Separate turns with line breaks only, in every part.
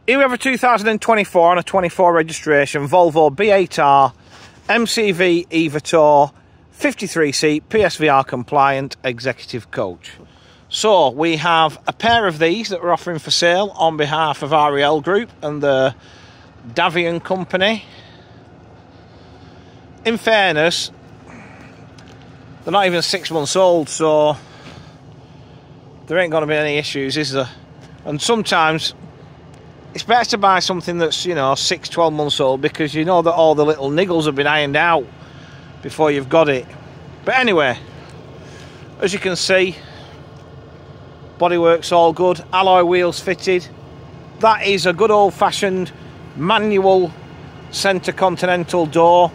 Here we have a 2024 on a 24 registration Volvo B8R MCV Evotor 53-seat PSVR compliant executive coach. So we have a pair of these that we're offering for sale on behalf of REL Group and the Davian company. In fairness, they're not even 6 months old, so there ain't going to be any issues, is there? And sometimes it's better to buy something that's, 6, 12 months old, because you know that all the little niggles have been ironed out before you've got it. But anyway, as you can see, bodywork's all good, alloy wheels fitted. That is a good old-fashioned manual centre continental door.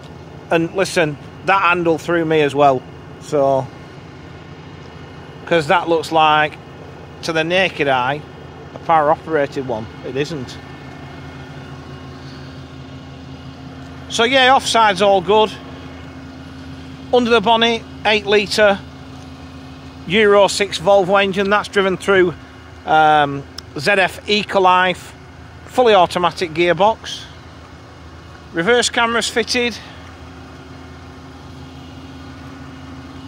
And listen, that handle threw me as well. So, because that looks like, to the naked eye, a power operated one. It isn't. So yeah, offside's all good. Under the bonnet, 8 litre Euro 6 Volvo engine. That's driven through ZF Ecolife, fully automatic gearbox. Reverse cameras fitted.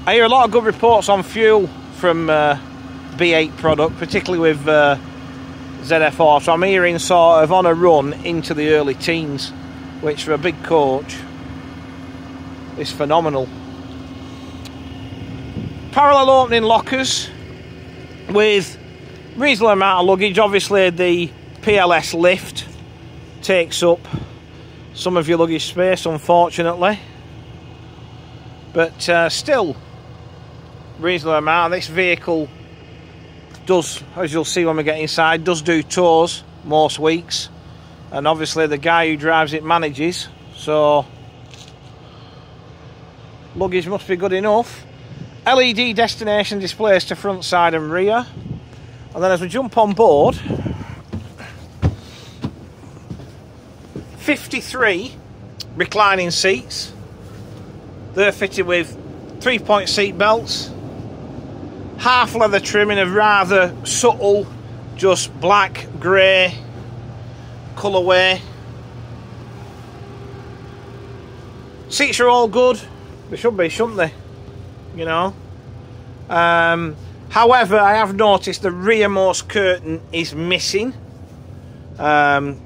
I hear a lot of good reports on fuel from B8 product, particularly with ZF4, so I'm hearing sort of on a run into the early teens, which for a big coach is phenomenal. Parallel opening lockers with reasonable amount of luggage. Obviously the PLS lift takes up some of your luggage space, unfortunately, but still reasonable amount. This vehicle does, as you'll see when we get inside, does do tours most weeks, and obviously the guy who drives it manages, so luggage must be good enough. LED destination displays to front, side and rear. And then as we jump on board, 53 reclining seats. They're fitted with 3-point seat belts, half leather trimming of rather subtle, just black, grey colourway. Seats are all good. They should be, shouldn't they? However, I have noticed the rearmost curtain is missing. I'm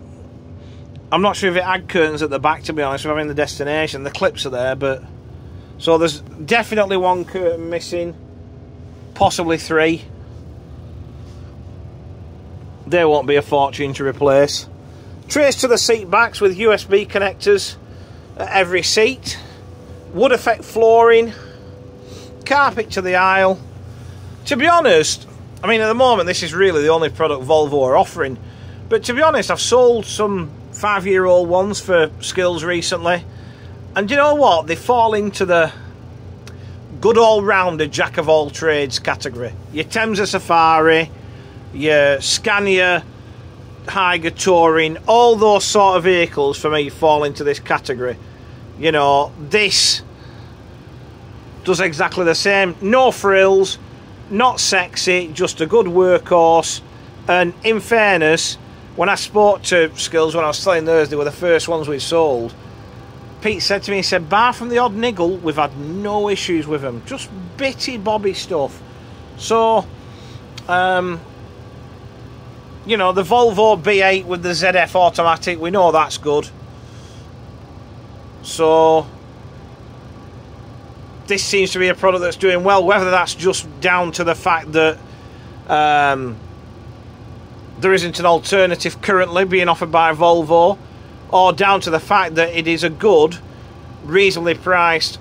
not sure if it had curtains at the back, to be honest, with having the destination. The clips are there, but so there's definitely one curtain missing. Possibly 3. They won't be a fortune to replace. Trays to the seat backs with USB connectors at every seat. Wood effect flooring. Carpet to the aisle. To be honest, I mean, at the moment this is really the only product Volvo are offering. But to be honest, I've sold some 5-year-old ones for skills recently. And you know what? They fall into the good all-rounder jack of all trades category. Your Temsa Safari, your Scania Higer Touring, all those sort of vehicles for me fall into this category. This does exactly the same. No frills, not sexy, just a good workhorse. And in fairness, when I spoke to Skills when I was selling theirs, they were the first ones we sold. Pete said to me, he said, bar from the odd niggle, we've had no issues with them. Just bitty bobby stuff. So, the Volvo B8 with the ZF automatic, we know that's good. So, this seems to be a product that's doing well, whether that's just down to the fact that there isn't an alternative currently being offered by Volvo, or down to the fact that it is a good, reasonably priced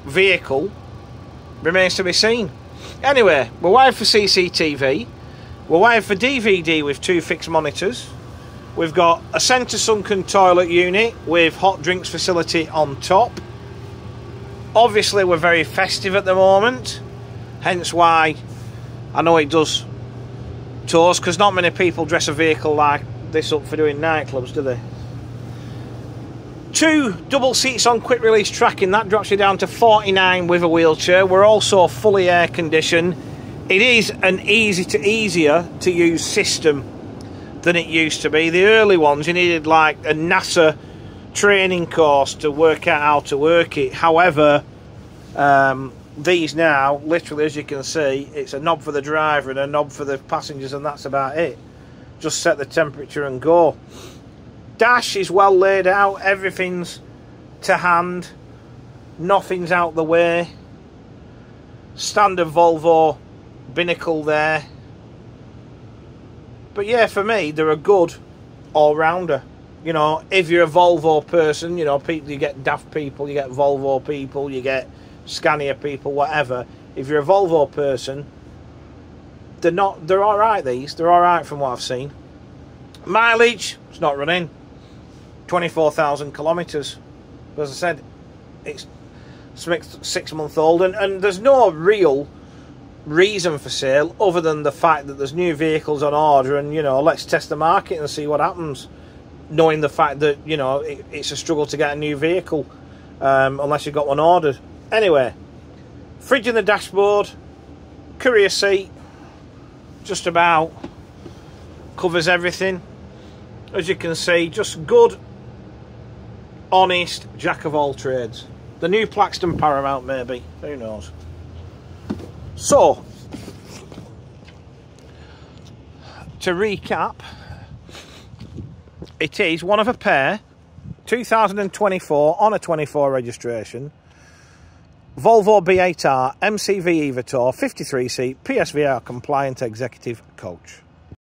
vehicle, remains to be seen. Anyway, we're wired for CCTV, we're wired for DVD with 2 fixed monitors, we've got a centre sunken toilet unit with hot drinks facility on top. Obviously we're very festive at the moment, hence why I know it does tours, because not many people dress a vehicle like this up for doing nightclubs, do they? 2 double seats on quick release tracking, that drops you down to 49 with a wheelchair. We're also fully air conditioned. It is an easier to use system than it used to be. The early ones, you needed like a NASA training course to work out how to work it. However, these now, literally, as you can see, it's a knob for the driver and a knob for the passengers, and that's about it. Just set the temperature and go. Dash is well laid out, everything's to hand, nothing's out the way. Standard Volvo binnacle there. But yeah, for me, they're a good all-rounder. You know, if you're a Volvo person, you know, people, you get daft people, you get Volvo people, you get Scania people, whatever. If you're a Volvo person, they're alright, these. They're alright from what I've seen. Mileage, it's not running. 24,000 kilometres. As I said, it's 6 months old, and there's no real reason for sale other than the fact that there's new vehicles on order, and, you know, let's test the market and see what happens, knowing the fact that, you know, it's a struggle to get a new vehicle unless you've got one ordered. Anyway, fridge in the dashboard, courier seat, just about covers everything. As you can see, just good, honest jack of all trades. The new Plaxton Paramount, maybe, who knows. So, to recap, it is one of a pair, 2024 on a 24 registration, Volvo B8R MCV Evotor 53 seat PSVR compliant executive coach.